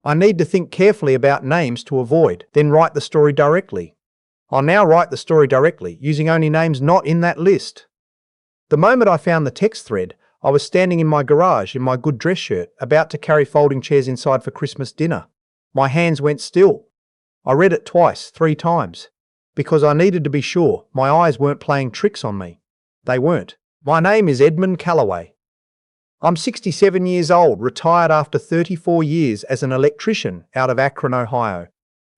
I need to think carefully about names to avoid, then write the story directly. I'll now write the story directly, using only names not in that list. The moment I found the text thread, I was standing in my garage in my good dress shirt, about to carry folding chairs inside for Christmas dinner. My hands went still. I read it twice, 3 times, because I needed to be sure my eyes weren't playing tricks on me. They weren't. My name is Edmund Callaway. I'm 67 years old, retired after 34 years as an electrician out of Akron, Ohio.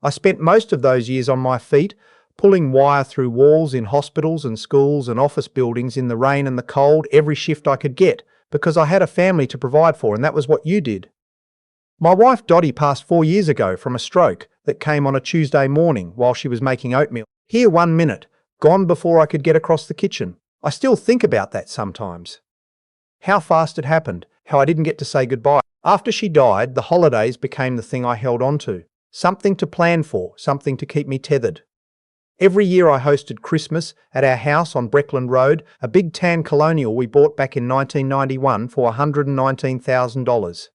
I spent most of those years on my feet, pulling wire through walls in hospitals and schools and office buildings in the rain and the cold, every shift I could get, because I had a family to provide for, and that was what you did. My wife Dottie passed 4 years ago from a stroke that came on a Tuesday morning while she was making oatmeal. Here 1 minute, gone before I could get across the kitchen. I still think about that sometimes. How fast it happened, how I didn't get to say goodbye. After she died, the holidays became the thing I held on to. Something to plan for, something to keep me tethered. Every year I hosted Christmas at our house on Breckland Road, a big tan colonial we bought back in 1991 for $119,000.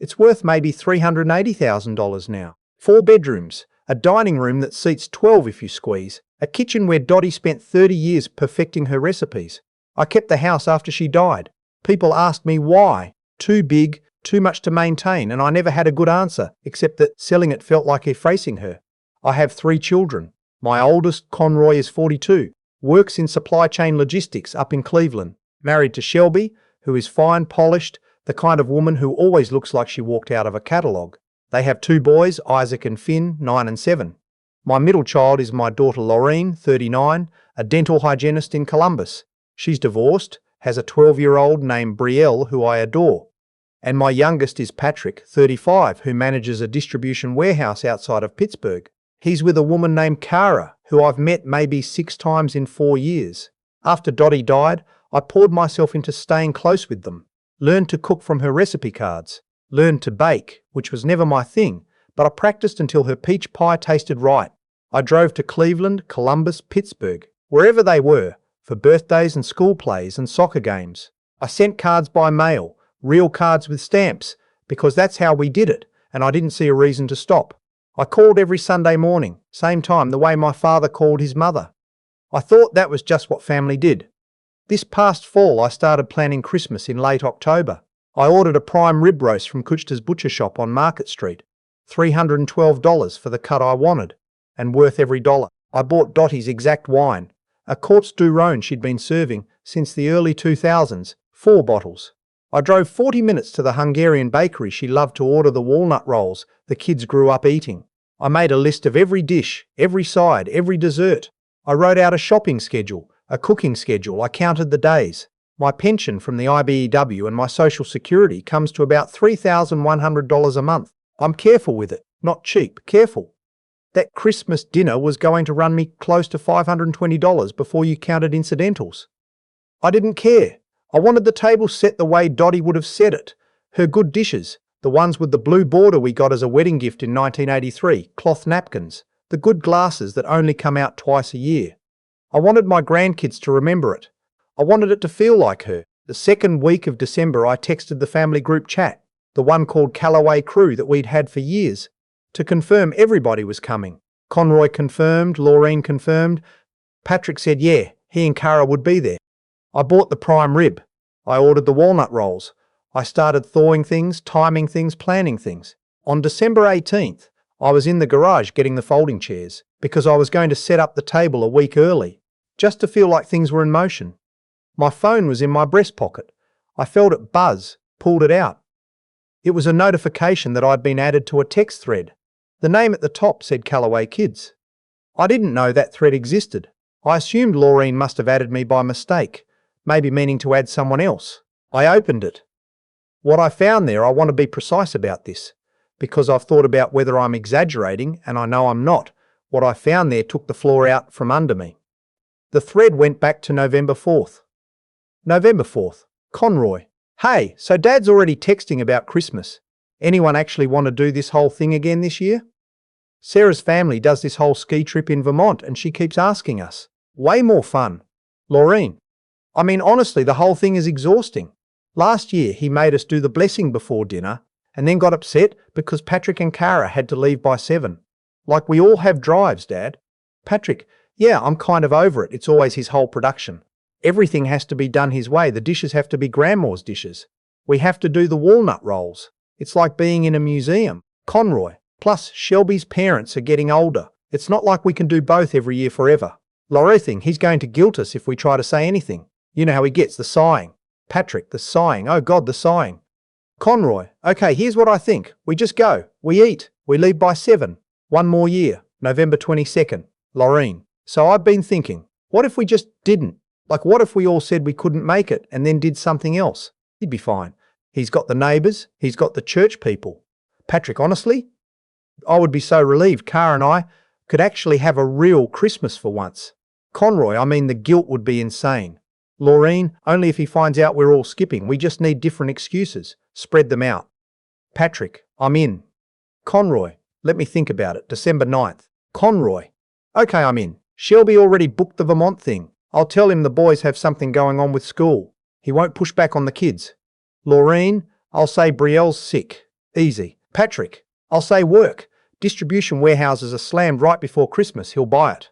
It's worth maybe $380,000 now. 4 bedrooms, a dining room that seats 12 if you squeeze, a kitchen where Dottie spent 30 years perfecting her recipes. I kept the house after she died. People asked me why. Too big, too much to maintain, and I never had a good answer, except that selling it felt like effacing her. I have 3 children. My oldest, Conroy, is 42, works in supply chain logistics up in Cleveland, married to Shelby, who is fine, polished, the kind of woman who always looks like she walked out of a catalogue. They have 2 boys, Isaac and Finn, 9 and 7. My middle child is my daughter Laureen, 39, a dental hygienist in Columbus. She's divorced, has a 12-year-old named Brielle who I adore. And my youngest is Patrick, 35, who manages a distribution warehouse outside of Pittsburgh. He's with a woman named Cara, who I've met maybe 6 times in 4 years. After Dottie died, I poured myself into staying close with them. Learned to cook from her recipe cards. Learned to bake, which was never my thing, but I practiced until her peach pie tasted right. I drove to Cleveland, Columbus, Pittsburgh, wherever they were, for birthdays and school plays and soccer games. I sent cards by mail, real cards with stamps, because that's how we did it, and I didn't see a reason to stop. I called every Sunday morning, same time, the way my father called his mother. I thought that was just what family did. This past fall I started planning Christmas in late October. I ordered a prime rib roast from Kuchta's Butcher Shop on Market Street. $312 for the cut I wanted, and worth every dollar. I bought Dottie's exact wine, a Courts du Rhone she'd been serving since the early 2000s, 4 bottles. I drove 40 minutes to the Hungarian bakery she loved to order the walnut rolls the kids grew up eating. I made a list of every dish, every side, every dessert. I wrote out a shopping schedule, a cooking schedule. I counted the days. My pension from the IBEW and my Social Security comes to about $3,100 a month. I'm careful with it, not cheap, careful. That Christmas dinner was going to run me close to $520 before you counted incidentals. I didn't care. I wanted the table set the way Dottie would have set it. Her good dishes, the ones with the blue border we got as a wedding gift in 1983, cloth napkins, the good glasses that only come out twice a year. I wanted my grandkids to remember it. I wanted it to feel like her. The second week of December I texted the family group chat, the one called Callaway Crew that we'd had for years, to confirm everybody was coming. Conroy confirmed, Laureen confirmed. Patrick said yeah, he and Cara would be there. I bought the prime rib. I ordered the walnut rolls. I started thawing things, timing things, planning things. On December 18th, I was in the garage getting the folding chairs because I was going to set up the table a week early, just to feel like things were in motion. My phone was in my breast pocket. I felt it buzz, pulled it out. It was a notification that I'd been added to a text thread. The name at the top said Callaway Kids. I didn't know that thread existed. I assumed Laureen must have added me by mistake, maybe meaning to add someone else. I opened it. What I found there, I want to be precise about this, because I've thought about whether I'm exaggerating, and I know I'm not. What I found there took the floor out from under me. The thread went back to November 4th. November 4th. Conroy. Hey, so Dad's already texting about Christmas. Anyone actually want to do this whole thing again this year? Sarah's family does this whole ski trip in Vermont and she keeps asking us. Way more fun. Laureen. I mean, honestly, the whole thing is exhausting. Last year he made us do the blessing before dinner, and then got upset because Patrick and Cara had to leave by 7. Like we all have drives, Dad. Patrick, yeah, I'm kind of over it. It's always his whole production. Everything has to be done his way. The dishes have to be Grandma's dishes. We have to do the walnut rolls. It's like being in a museum. Conroy. Plus, Shelby's parents are getting older. It's not like we can do both every year forever. Loretting, he's going to guilt us if we try to say anything. You know how he gets, the sighing. Patrick, the sighing. Oh God, the sighing. Conroy, okay, here's what I think. We just go. We eat. We leave by 7. 1 more year. November 22nd. Lorraine. So I've been thinking, what if we just didn't? Like what if we all said we couldn't make it and then did something else? He'd be fine. He's got the neighbours. He's got the church people. Patrick, honestly, I would be so relieved Cara and I could actually have a real Christmas for once. Conroy, I mean the guilt would be insane. Laureen, only if he finds out we're all skipping. We just need different excuses. Spread them out. Patrick, I'm in. Conroy, let me think about it. December 9th. Conroy, okay, I'm in. Shelby already booked the Vermont thing. I'll tell him the boys have something going on with school. He won't push back on the kids. Laureen, I'll say Brielle's sick. Easy. Patrick, I'll say work. Distribution warehouses are slammed right before Christmas. He'll buy it.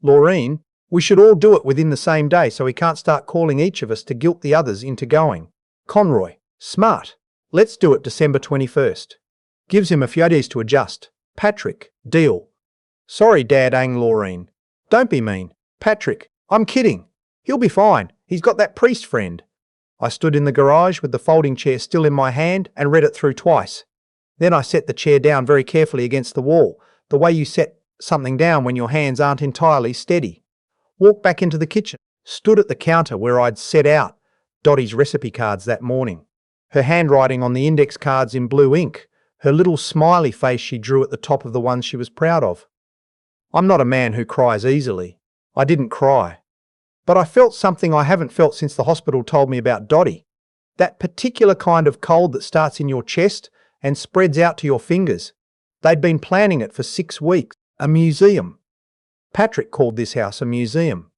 Laureen, we should all do it within the same day so he can't start calling each of us to guilt the others into going. Conroy, smart. Let's do it December 21st. Gives him a few days to adjust. Patrick, deal. Sorry, Dad, Laureen. Don't be mean. Patrick, I'm kidding. He'll be fine. He's got that priest friend. I stood in the garage with the folding chair still in my hand and read it through twice. Then I set the chair down very carefully against the wall, the way you set something down when your hands aren't entirely steady. Walked back into the kitchen, stood at the counter where I'd set out Dottie's recipe cards that morning. Her handwriting on the index cards in blue ink, her little smiley face she drew at the top of the ones she was proud of. I'm not a man who cries easily. I didn't cry. But I felt something I haven't felt since the hospital told me about Dottie. That particular kind of cold that starts in your chest and spreads out to your fingers. They'd been planning it for 6 weeks. A museum. Patrick called this house a museum.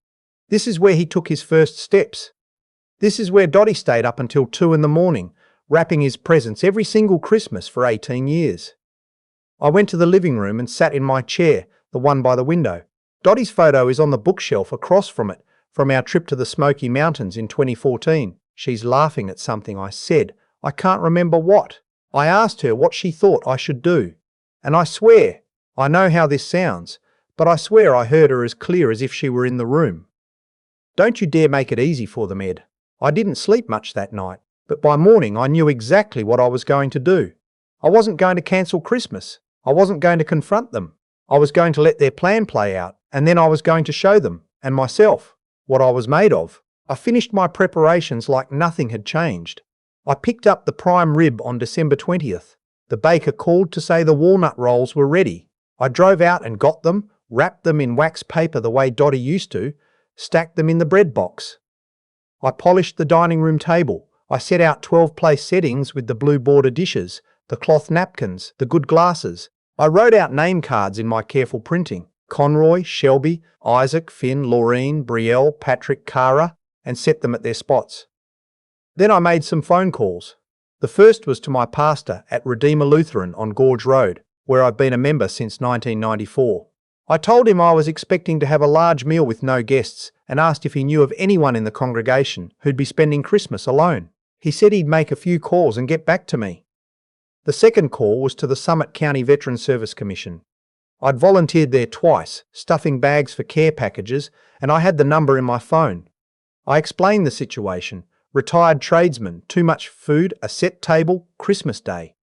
This is where he took his first steps. This is where Dottie stayed up until 2 in the morning, wrapping his presents every single Christmas for 18 years. I went to the living room and sat in my chair, the one by the window. Dottie's photo is on the bookshelf across from it, from our trip to the Smoky Mountains in 2014. She's laughing at something I said. I can't remember what. I asked her what she thought I should do. And I swear, I know how this sounds, but I swear I heard her as clear as if she were in the room. Don't you dare make it easy for them, Ed. I didn't sleep much that night, but by morning I knew exactly what I was going to do. I wasn't going to cancel Christmas. I wasn't going to confront them. I was going to let their plan play out, and then I was going to show them, and myself, what I was made of. I finished my preparations like nothing had changed. I picked up the prime rib on December 20th. The baker called to say the walnut rolls were ready. I drove out and got them, wrapped them in wax paper the way Dottie used to, stacked them in the bread box. I polished the dining room table. I set out 12 place settings with the blue border dishes, the cloth napkins, the good glasses. I wrote out name cards in my careful printing. Conroy, Shelby, Isaac, Finn, Laureen, Brielle, Patrick, Cara, and set them at their spots. Then I made some phone calls. The first was to my pastor at Redeemer Lutheran on Gorge Road, where I've been a member since 1994. I told him I was expecting to have a large meal with no guests and asked if he knew of anyone in the congregation who'd be spending Christmas alone. He said he'd make a few calls and get back to me. The second call was to the Summit County Veterans Service Commission. I'd volunteered there twice, stuffing bags for care packages, and I had the number in my phone. I explained the situation. Retired tradesman, too much food, a set table, Christmas Day.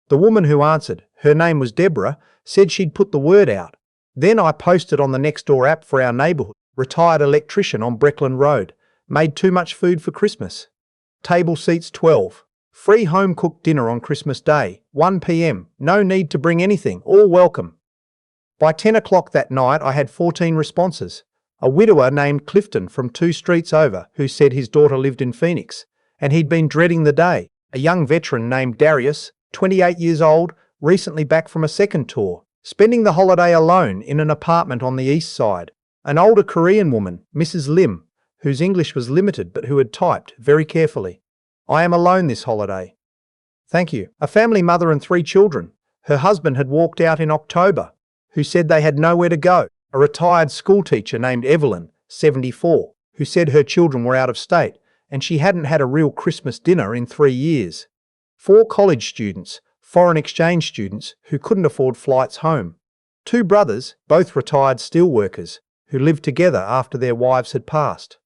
The woman who answered, her name was Deborah, said she'd put the word out. Then I posted on the Nextdoor app for our neighbourhood, retired electrician on Breckland Road, made too much food for Christmas. Table seats 12. Free home-cooked dinner on Christmas Day, 1 p.m, no need to bring anything, all welcome. By 10 o'clock that night I had 14 responses. A widower named Clifton from 2 streets over who said his daughter lived in Phoenix, and he'd been dreading the day. A young veteran named Darius, 28 years old, recently back from a second tour, spending the holiday alone in an apartment on the east side. An older Korean woman, Mrs. Lim, whose English was limited but who had typed very carefully. I am alone this holiday. Thank you. A family mother and 3 children. Her husband had walked out in October, who said they had nowhere to go. A retired schoolteacher named Evelyn, 74, who said her children were out of state and she hadn't had a real Christmas dinner in 3 years. 4 college students, foreign exchange students who couldn't afford flights home. 2 brothers, both retired steelworkers, who lived together after their wives had passed.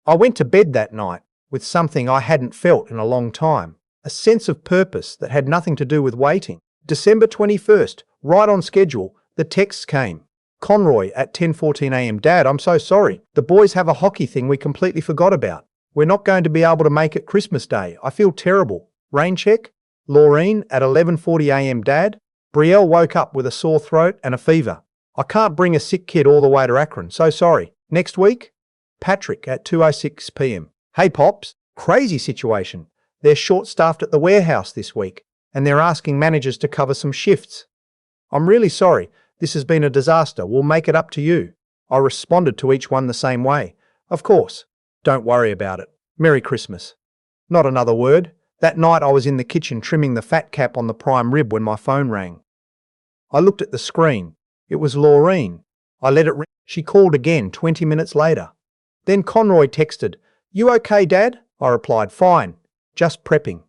I went to bed that night with something I hadn't felt in a long time, a sense of purpose that had nothing to do with waiting. December 21st, right on schedule, the text came. Conroy at 10:14 a.m. Dad, I'm so sorry. The boys have a hockey thing we completely forgot about. We're not going to be able to make it Christmas Day. I feel terrible. Rain check? Laureen at 11:40 a.m. Dad, Brielle woke up with a sore throat and a fever. I can't bring a sick kid all the way to Akron, so sorry. Next week? Patrick at 2:06 p.m. Hey Pops, crazy situation. They're short-staffed at the warehouse this week, and they're asking managers to cover some shifts. I'm really sorry. This has been a disaster. We'll make it up to you. I responded to each one the same way. Of course. Don't worry about it. Merry Christmas. Not another word. That night I was in the kitchen trimming the fat cap on the prime rib when my phone rang. I looked at the screen. It was Laureen. I let it ring. She called again 20 minutes later. Then Conroy texted, "You okay, Dad?" I replied, "Fine. Just prepping."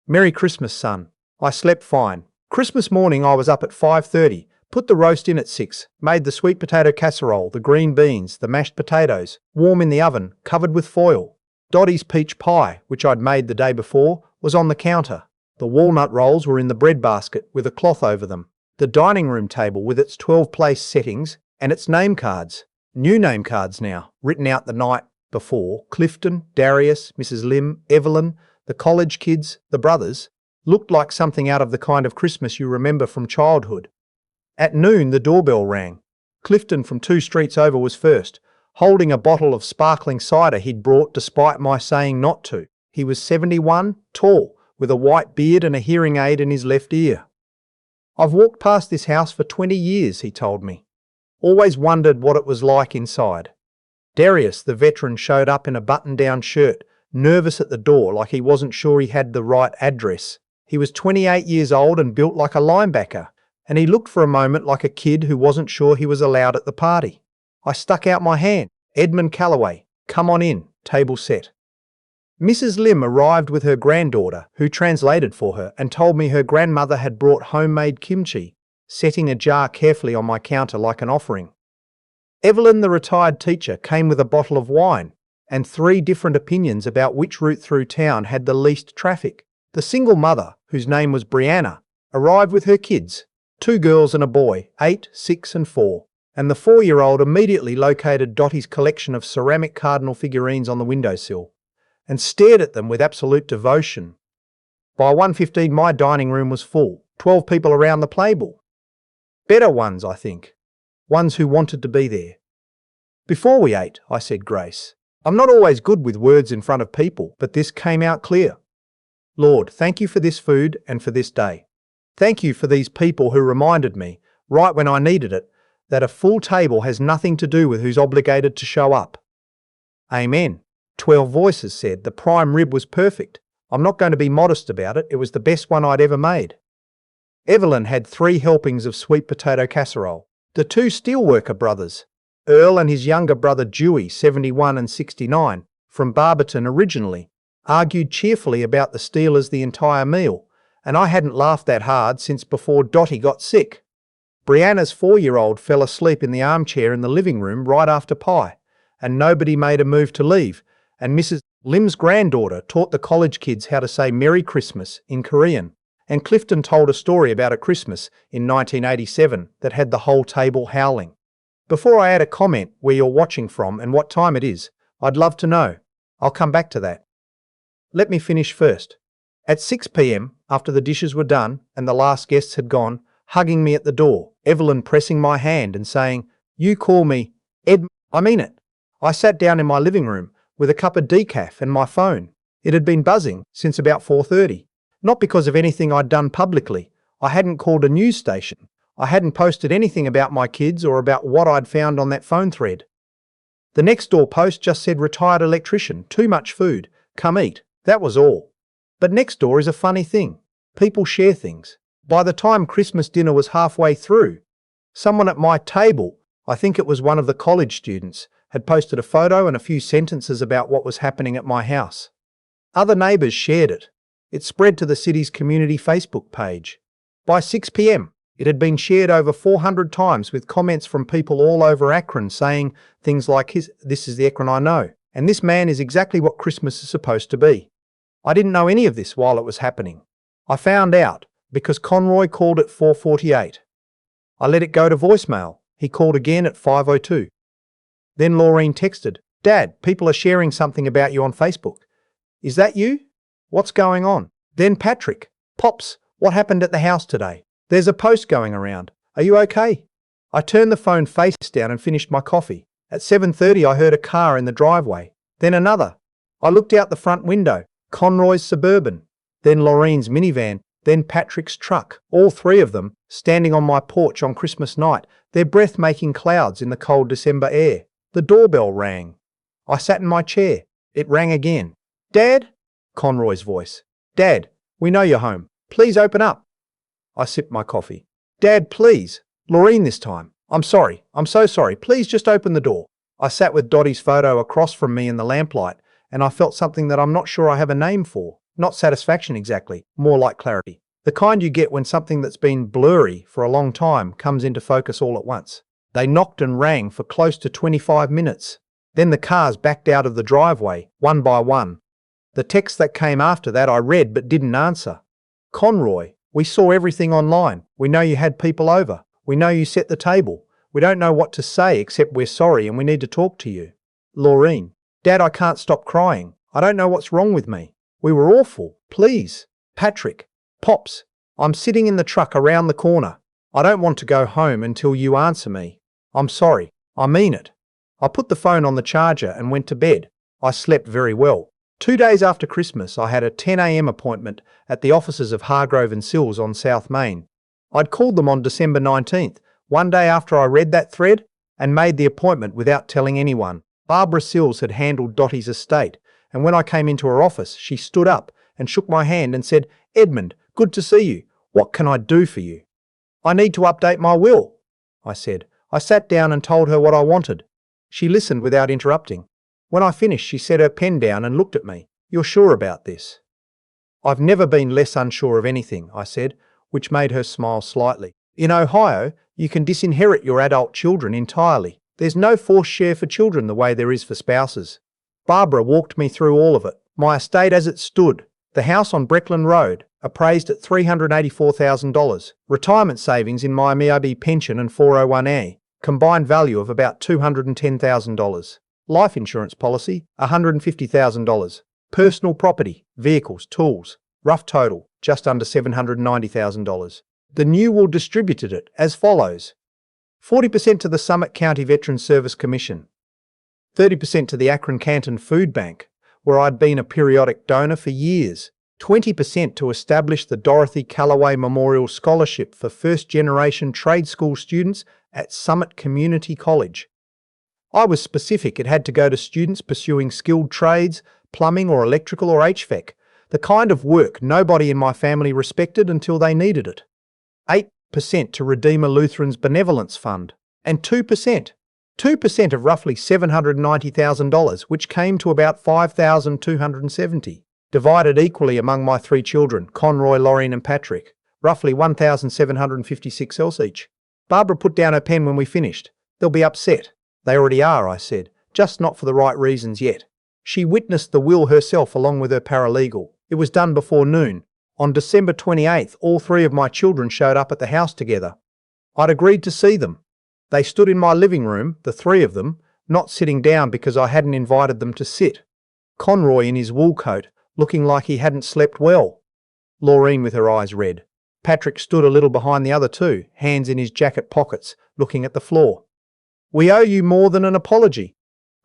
"Merry Christmas, son." I slept fine. Christmas morning I was up at 5:30, put the roast in at 6, made the sweet potato casserole, the green beans, the mashed potatoes, warm in the oven, covered with foil. Dottie's peach pie, which I'd made the day before, was on the counter. The walnut rolls were in the bread basket with a cloth over them. The dining room table with its 12-place settings and its name cards. New name cards now, written out the night before. Clifton, Darius, Mrs. Lim, Evelyn, the college kids, the brothers. Looked like something out of the kind of Christmas you remember from childhood. At noon, the doorbell rang. Clifton from 2 streets over was first, holding a bottle of sparkling cider he'd brought despite my saying not to. He was 71, tall, with a white beard and a hearing aid in his left ear. I've walked past this house for 20 years, he told me. Always wondered what it was like inside. Darius, the veteran, showed up in a button-down shirt, nervous at the door like he wasn't sure he had the right address. He was 28 years old and built like a linebacker, and he looked for a moment like a kid who wasn't sure he was allowed at the party. I stuck out my hand. "Edmund Calloway, come on in, table set." Mrs. Lim arrived with her granddaughter, who translated for her and told me her grandmother had brought homemade kimchi, setting a jar carefully on my counter like an offering. Evelyn, the retired teacher, came with a bottle of wine and 3 different opinions about which route through town had the least traffic. The single mother, whose name was Brianna, arrived with her kids, 2 girls and a boy, 8, 6 and 4, and the 4-year-old immediately located Dottie's collection of ceramic cardinal figurines on the windowsill and stared at them with absolute devotion. By 1:15 my dining room was full, 12 people around the table. Better ones, I think. Ones who wanted to be there. Before we ate, I said grace. I'm not always good with words in front of people, but this came out clear. Lord, thank you for this food and for this day. Thank you for these people who reminded me, right when I needed it, that a full table has nothing to do with who's obligated to show up. Amen. 12 voices said the prime rib was perfect. I'm not going to be modest about it. It was the best one I'd ever made. Evelyn had 3 helpings of sweet potato casserole. The 2 steelworker brothers, Earl and his younger brother Dewey, 71 and 69, from Barberton originally, argued cheerfully about the Steelers the entire meal, and I hadn't laughed that hard since before Dottie got sick. Brianna's 4-year-old fell asleep in the armchair in the living room right after pie, and nobody made a move to leave, and Mrs. Lim's granddaughter taught the college kids how to say Merry Christmas in Korean, and Clifton told a story about a Christmas in 1987 that had the whole table howling. Before I add a comment where you're watching from and what time it is, I'd love to know. I'll come back to that. Let me finish first. At 6 p.m, after the dishes were done and the last guests had gone, hugging me at the door, Evelyn pressing my hand and saying, "You call me Ed, I mean it." I sat down in my living room with a cup of decaf and my phone. It had been buzzing since about 4:30. Not because of anything I'd done publicly. I hadn't called a news station. I hadn't posted anything about my kids or about what I'd found on that phone thread. The next door post just said retired electrician, too much food, come eat. That was all. But next door is a funny thing. People share things. By the time Christmas dinner was halfway through, someone at my table, I think it was one of the college students, had posted a photo and a few sentences about what was happening at my house. Other neighbours shared it. It spread to the city's community Facebook page. By 6 p.m, it had been shared over 400 times with comments from people all over Akron saying things like, "This is the Akron I know, and this man is exactly what Christmas is supposed to be." I didn't know any of this while it was happening. I found out because Conroy called at 4:48. I let it go to voicemail. He called again at 5:02. Then Laureen texted, "Dad, people are sharing something about you on Facebook. Is that you? What's going on?" Then Patrick, "Pops, what happened at the house today? There's a post going around. Are you okay?" I turned the phone face down and finished my coffee. At 7:30 I heard a car in the driveway. Then another. I looked out the front window. Conroy's Suburban. Then Laureen's minivan. Then Patrick's truck. All three of them, standing on my porch on Christmas night, their breath-making clouds in the cold December air. The doorbell rang. I sat in my chair. It rang again. "Dad?" Conroy's voice. "Dad, we know you're home. Please open up." I sipped my coffee. "Dad, please. Laureen this time. I'm sorry. I'm so sorry. Please just open the door." I sat with Dottie's photo across from me in the lamplight, and I felt something that I'm not sure I have a name for. Not satisfaction exactly, more like clarity. The kind you get when something that's been blurry for a long time comes into focus all at once. They knocked and rang for close to 25 minutes. Then the cars backed out of the driveway, one by one. The text that came after that I read but didn't answer. "Conroy, we saw everything online. We know you had people over. We know you set the table. We don't know what to say except we're sorry and we need to talk to you." Laureen, "Dad, I can't stop crying. I don't know what's wrong with me. We were awful. Please." Patrick, "Pops, I'm sitting in the truck around the corner. I don't want to go home until you answer me. I'm sorry. I mean it." I put the phone on the charger and went to bed. I slept very well. 2 days after Christmas, I had a 10 a.m. appointment at the offices of Hargrove and Sills on South Main. I'd called them on December 19th, one day after I read that thread, and made the appointment without telling anyone. Barbara Sills had handled Dottie's estate, and when I came into her office, she stood up and shook my hand and said, "Edmund, good to see you. What can I do for you?" "I need to update my will," I said. I sat down and told her what I wanted. She listened without interrupting. When I finished, she set her pen down and looked at me. "You're sure about this?" "I've never been less unsure of anything," I said, which made her smile slightly. "In Ohio, you can disinherit your adult children entirely. There's no forced share for children the way there is for spouses." Barbara walked me through all of it. My estate as it stood. The house on Breckland Road, appraised at $384,000. Retirement savings in my MIB pension and 401A. Combined value of about $210,000. Life insurance policy, $150,000. Personal property, vehicles, tools. Rough total, just under $790,000. The new will distributed it as follows. 40% to the Summit County Veterans Service Commission. 30% to the Akron Canton Food Bank, where I'd been a periodic donor for years. 20% to establish the Dorothy Callaway Memorial Scholarship for first-generation trade school students at Summit Community College. I was specific it had to go to students pursuing skilled trades, plumbing or electrical or HVAC, the kind of work nobody in my family respected until they needed it. 8% to Redeemer Lutheran's Benevolence Fund, and 2% of roughly $790,000, which came to about $5,270, divided equally among my 3 children, Conroy, Laureen and Patrick, roughly $1,756 each. Barbara put down her pen when we finished. "They'll be upset." "They already are," I said, "just not for the right reasons yet." She witnessed the will herself along with her paralegal. It was done before noon. On December 28th, all 3 of my children showed up at the house together. I'd agreed to see them. They stood in my living room, the 3 of them, not sitting down because I hadn't invited them to sit. Conroy in his wool coat, looking like he hadn't slept well. Laureen with her eyes red. Patrick stood a little behind the other 2, hands in his jacket pockets, looking at the floor. "We owe you more than an apology."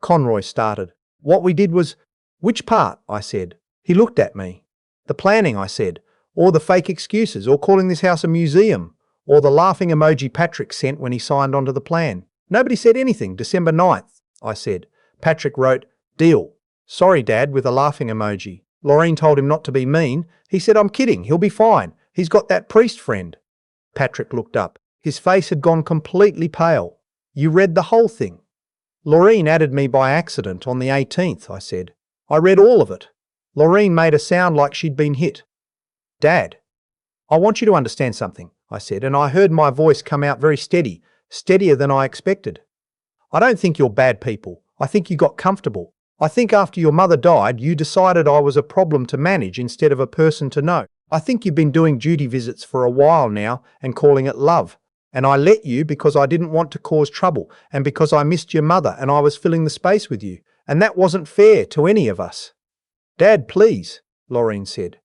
Conroy started. "What we did was—" "Which part?" I said. He looked at me. "The planning," I said, "or the fake excuses, or calling this house a museum, or the laughing emoji Patrick sent when he signed onto the plan." "Nobody said anything. December 9th, I said. Patrick wrote, "Deal. Sorry, Dad," with a laughing emoji. Lorraine told him not to be mean. He said, I'm kidding, he'll be fine. He's got that priest friend. Patrick looked up. His face had gone completely pale. You read the whole thing? Lorraine added me by accident on the 18th, I said. I read all of it. Lorraine made a sound like she'd been hit. Dad, I want you to understand something, I said, and I heard my voice come out very steady, steadier than I expected. I don't think you're bad people. I think you got comfortable. I think after your mother died, you decided I was a problem to manage instead of a person to know. I think you've been doing duty visits for a while now and calling it love. And I let you because I didn't want to cause trouble and because I missed your mother and I was filling the space with you. And that wasn't fair to any of us. Dad, please, Lorraine said.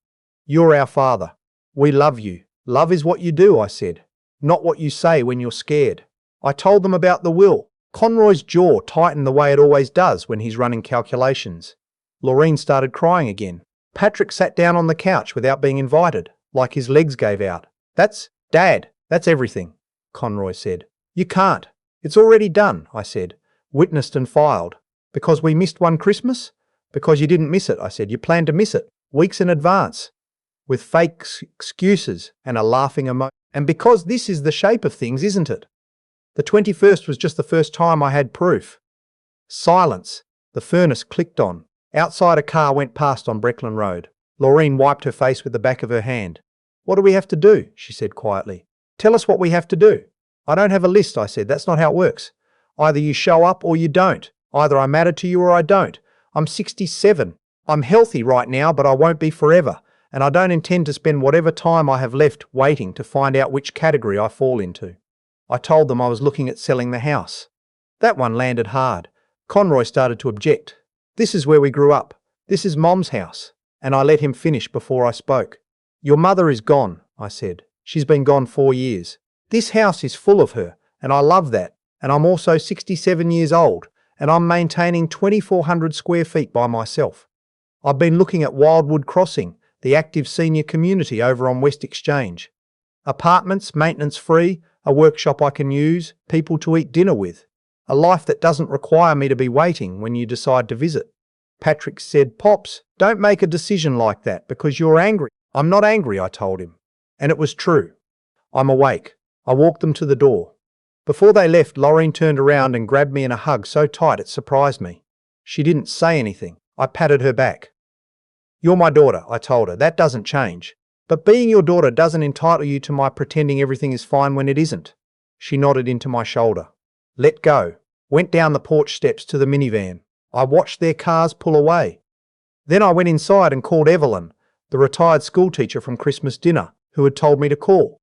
You're our father. We love you. Love is what you do, I said, not what you say when you're scared. I told them about the will. Conroy's jaw tightened the way it always does when he's running calculations. Lorraine started crying again. Patrick sat down on the couch without being invited, like his legs gave out. Dad, that's everything, Conroy said. You can't. It's already done, I said, witnessed and filed. Because we missed one Christmas? Because you didn't miss it, I said. You planned to miss it, weeks in advance, with fake excuses and a laughing emoji. And because this is the shape of things, isn't it? The 21st was just the first time I had proof. Silence. The furnace clicked on. Outside a car went past on Breckland Road. Lorraine wiped her face with the back of her hand. What do we have to do? She said quietly. Tell us what we have to do. I don't have a list, I said. That's not how it works. Either you show up or you don't. Either I matter to you or I don't. I'm 67. I'm healthy right now, but I won't be forever. And I don't intend to spend whatever time I have left waiting to find out which category I fall into. I told them I was looking at selling the house. That one landed hard. Conroy started to object. This is where we grew up. This is Mom's house. And I let him finish before I spoke. Your mother is gone, I said. She's been gone 4 years. This house is full of her, and I love that. And I'm also 67 years old, and I'm maintaining 2,400 square feet by myself. I've been looking at Wildwood Crossing, the active senior community over on West Exchange. Apartments, maintenance-free, a workshop I can use, people to eat dinner with. A life that doesn't require me to be waiting when you decide to visit. Patrick said, Pops, don't make a decision like that because you're angry. I'm not angry, I told him. And it was true. I'm awake. I walked them to the door. Before they left, Lorraine turned around and grabbed me in a hug so tight it surprised me. She didn't say anything. I patted her back. You're my daughter, I told her. That doesn't change. But being your daughter doesn't entitle you to my pretending everything is fine when it isn't. She nodded into my shoulder. Let go. Went down the porch steps to the minivan. I watched their cars pull away. Then I went inside and called Evelyn, the retired schoolteacher from Christmas dinner, who had told me to call.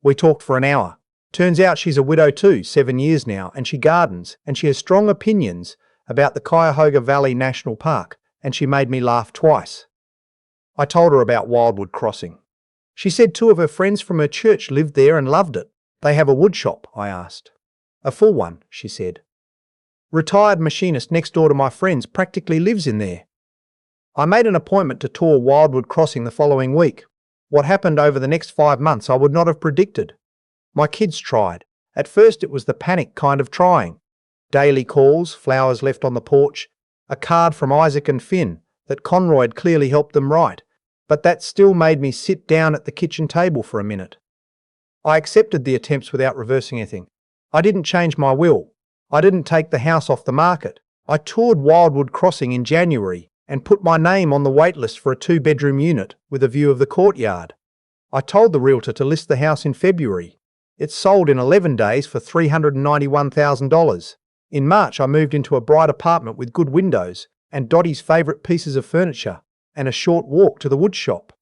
We talked for an hour. Turns out she's a widow too, 7 years now, and she gardens, and she has strong opinions about the Cuyahoga Valley National Park, and she made me laugh twice. I told her about Wildwood Crossing. She said 2 of her friends from her church lived there and loved it. They have a wood shop, I asked. A full one, she said. Retired machinist next door to my friends practically lives in there. I made an appointment to tour Wildwood Crossing the following week. What happened over the next 5 months I would not have predicted. My kids tried. At first it was the panic kind of trying. Daily calls, flowers left on the porch, a card from Isaac and Finn that Conroy had clearly helped them write, but that still made me sit down at the kitchen table for a minute. I accepted the attempts without reversing anything. I didn't change my will. I didn't take the house off the market. I toured Wildwood Crossing in January and put my name on the wait list for a 2-bedroom unit with a view of the courtyard. I told the realtor to list the house in February. It sold in 11 days for $391,000. In March I moved into a bright apartment with good windows and Dottie's favourite pieces of furniture and a short walk to the wood shop.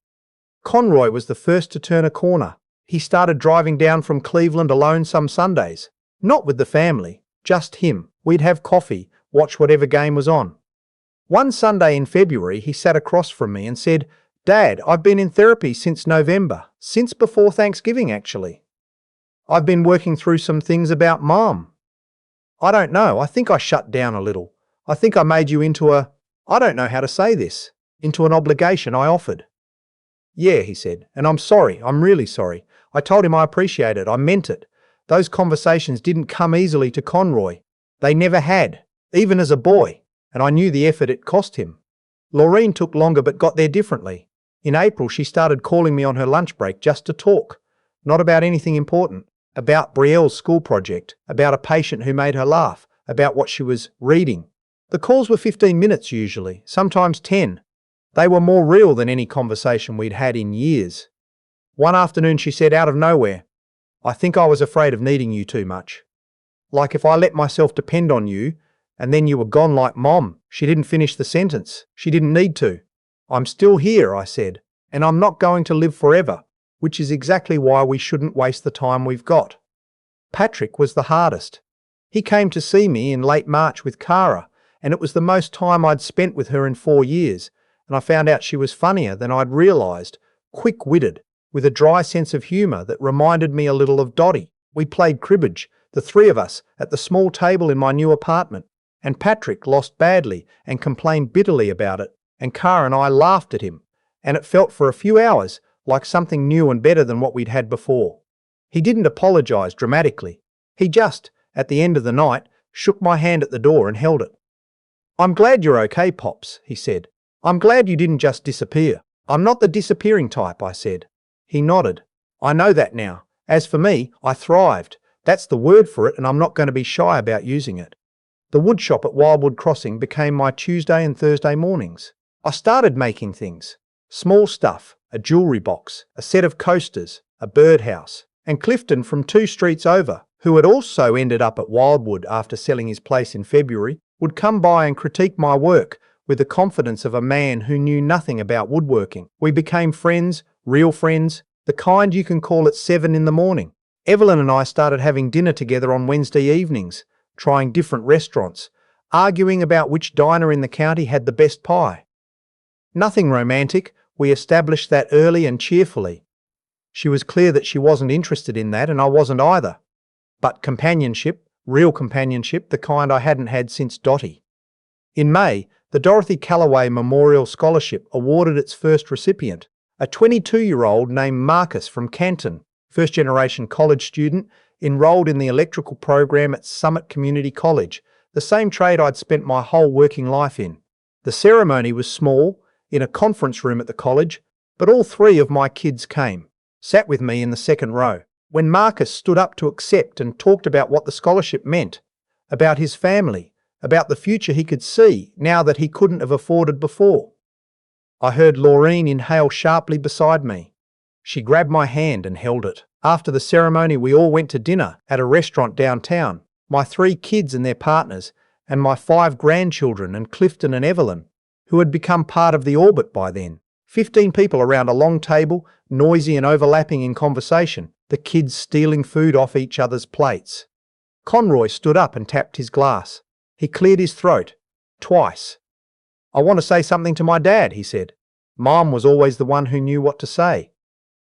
Conroy was the first to turn a corner. He started driving down from Cleveland alone some Sundays. Not with the family, just him. We'd have coffee, watch whatever game was on. One Sunday in February he sat across from me and said, Dad, I've been in therapy since November, since before Thanksgiving actually. I've been working through some things about Mom. I don't know, I think I shut down a little. I think I made you into I don't know how to say this, into an obligation I offered. Yeah, he said, and I'm sorry, I'm really sorry. I told him I appreciate it, I meant it. Those conversations didn't come easily to Conroy. They never had, even as a boy, and I knew the effort it cost him. Laureen took longer but got there differently. In April, she started calling me on her lunch break just to talk. Not about anything important. About Brielle's school project, about a patient who made her laugh, about what she was reading. The calls were 15 minutes usually, sometimes 10. They were more real than any conversation we'd had in years. One afternoon she said out of nowhere, "I think I was afraid of needing you too much. Like if I let myself depend on you, and then you were gone like Mom." She didn't finish the sentence. She didn't need to. "I'm still here," I said, "and I'm not going to live forever," which is exactly why we shouldn't waste the time we've got. Patrick was the hardest. He came to see me in late March with Cara, and it was the most time I'd spent with her in 4 years, and I found out she was funnier than I'd realised, quick-witted, with a dry sense of humour that reminded me a little of Dottie. We played cribbage, the three of us, at the small table in my new apartment, and Patrick lost badly and complained bitterly about it, and Cara and I laughed at him, and it felt for a few hours like something new and better than what we'd had before. He didn't apologise dramatically. He just, at the end of the night, shook my hand at the door and held it. "I'm glad you're okay, Pops," he said. "I'm glad you didn't just disappear." "I'm not the disappearing type," I said. He nodded. "I know that now. As for me, I thrived. That's the word for it, and I'm not going to be shy about using it." The woodshop at Wildwood Crossing became my Tuesday and Thursday mornings. I started making things. Small stuff, a jewellery box, a set of coasters, a birdhouse, and Clifton from 2 streets over, who had also ended up at Wildwood after selling his place in February, would come by and critique my work with the confidence of a man who knew nothing about woodworking. We became friends, real friends, the kind you can call at 7 in the morning. Evelyn and I started having dinner together on Wednesday evenings, trying different restaurants, arguing about which diner in the county had the best pie. Nothing romantic, we established that early and cheerfully. She was clear that she wasn't interested in that, and I wasn't either. But companionship, real companionship, the kind I hadn't had since Dottie. In May, the Dorothy Calloway Memorial Scholarship awarded its first recipient, a 22-year-old named Marcus from Canton, first-generation college student, enrolled in the electrical program at Summit Community College, the same trade I'd spent my whole working life in. The ceremony was small, in a conference room at the college, but all 3 of my kids came, sat with me in the second row. When Marcus stood up to accept and talked about what the scholarship meant, about his family, about the future he could see now that he couldn't have afforded before, I heard Laureen inhale sharply beside me. She grabbed my hand and held it. After the ceremony, we all went to dinner at a restaurant downtown, my 3 kids and their partners, and my 5 grandchildren and Clifton and Evelyn, who had become part of the orbit by then. 15 people around a long table, noisy and overlapping in conversation, the kids stealing food off each other's plates. Conroy stood up and tapped his glass. He cleared his throat. Twice. "I want to say something to my dad," he said. "Mom was always the one who knew what to say.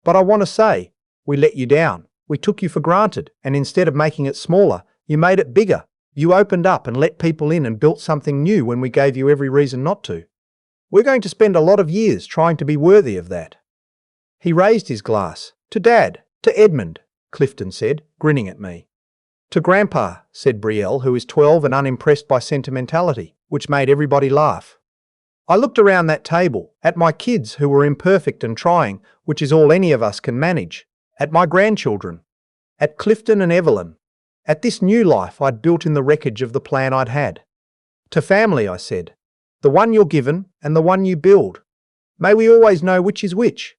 But I want to say, we let you down. We took you for granted, and instead of making it smaller, you made it bigger. You opened up and let people in and built something new when we gave you every reason not to. We're going to spend a lot of years trying to be worthy of that." He raised his glass. "To Dad, to Edmund," Clifton said, grinning at me. "To Grandpa," said Brielle, who is 12 and unimpressed by sentimentality, which made everybody laugh. I looked around that table, at my kids who were imperfect and trying, which is all any of us can manage, at my grandchildren, at Clifton and Evelyn, at this new life I'd built in the wreckage of the plan I'd had. "To family," I said, "the one you're given and the one you build. May we always know which is which."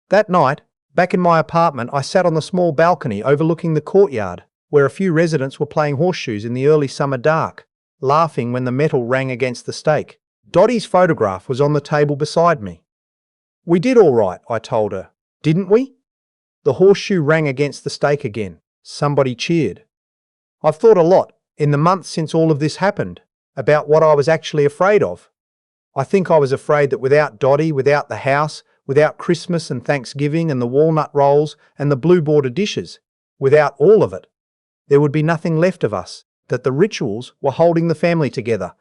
That night, back in my apartment, I sat on the small balcony overlooking the courtyard, where a few residents were playing horseshoes in the early summer dark, laughing when the metal rang against the stake. Dottie's photograph was on the table beside me. "We did all right," I told her. "Didn't we?" The horseshoe rang against the stake again. Somebody cheered. I've thought a lot, in the months since all of this happened, about what I was actually afraid of. I think I was afraid that without Dottie, without the house, without Christmas and Thanksgiving and the walnut rolls and the blue border dishes, without all of it, there would be nothing left of us, that the rituals were holding the family together,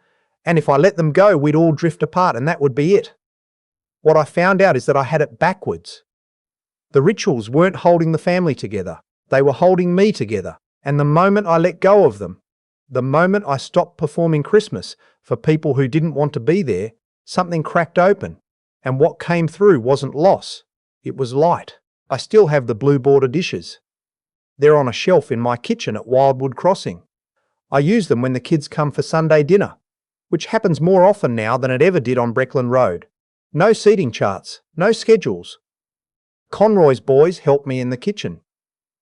and if I let them go, we'd all drift apart and that would be it. What I found out is that I had it backwards. The rituals weren't holding the family together, they were holding me together, and the moment I let go of them, the moment I stopped performing Christmas for people who didn't want to be there, Something cracked open, and what came through wasn't loss. It was light. I still have the blue border dishes. They're on a shelf in my kitchen at Wildwood Crossing. I use them when the kids come for Sunday dinner, which happens more often now than it ever did on Breckland Road. No seating charts, no schedules. Conroy's boys help me in the kitchen.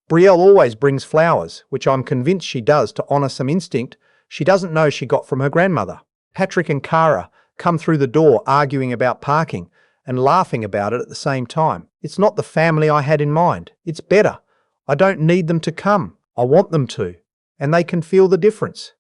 Brielle always brings flowers, which I'm convinced she does to honour some instinct she doesn't know she got from her grandmother. Patrick and Cara come through the door arguing about parking and laughing about it at the same time. It's not the family I had in mind. It's better. I don't need them to come. I want them to. And they can feel the difference.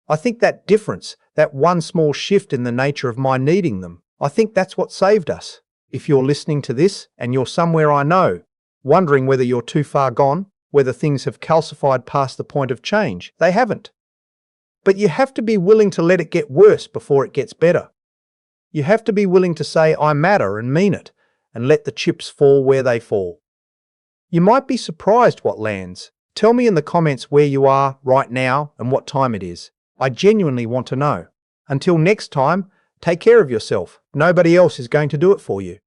I think that difference, that one small shift in the nature of my needing them, I think that's what saved us. If you're listening to this and you're somewhere I know, wondering whether you're too far gone, whether things have calcified past the point of change, they haven't. But you have to be willing to let it get worse before it gets better. You have to be willing to say I matter and mean it, and let the chips fall where they fall. You might be surprised what lands. Tell me in the comments where you are right now and what time it is. I genuinely want to know. Until next time, take care of yourself. Nobody else is going to do it for you.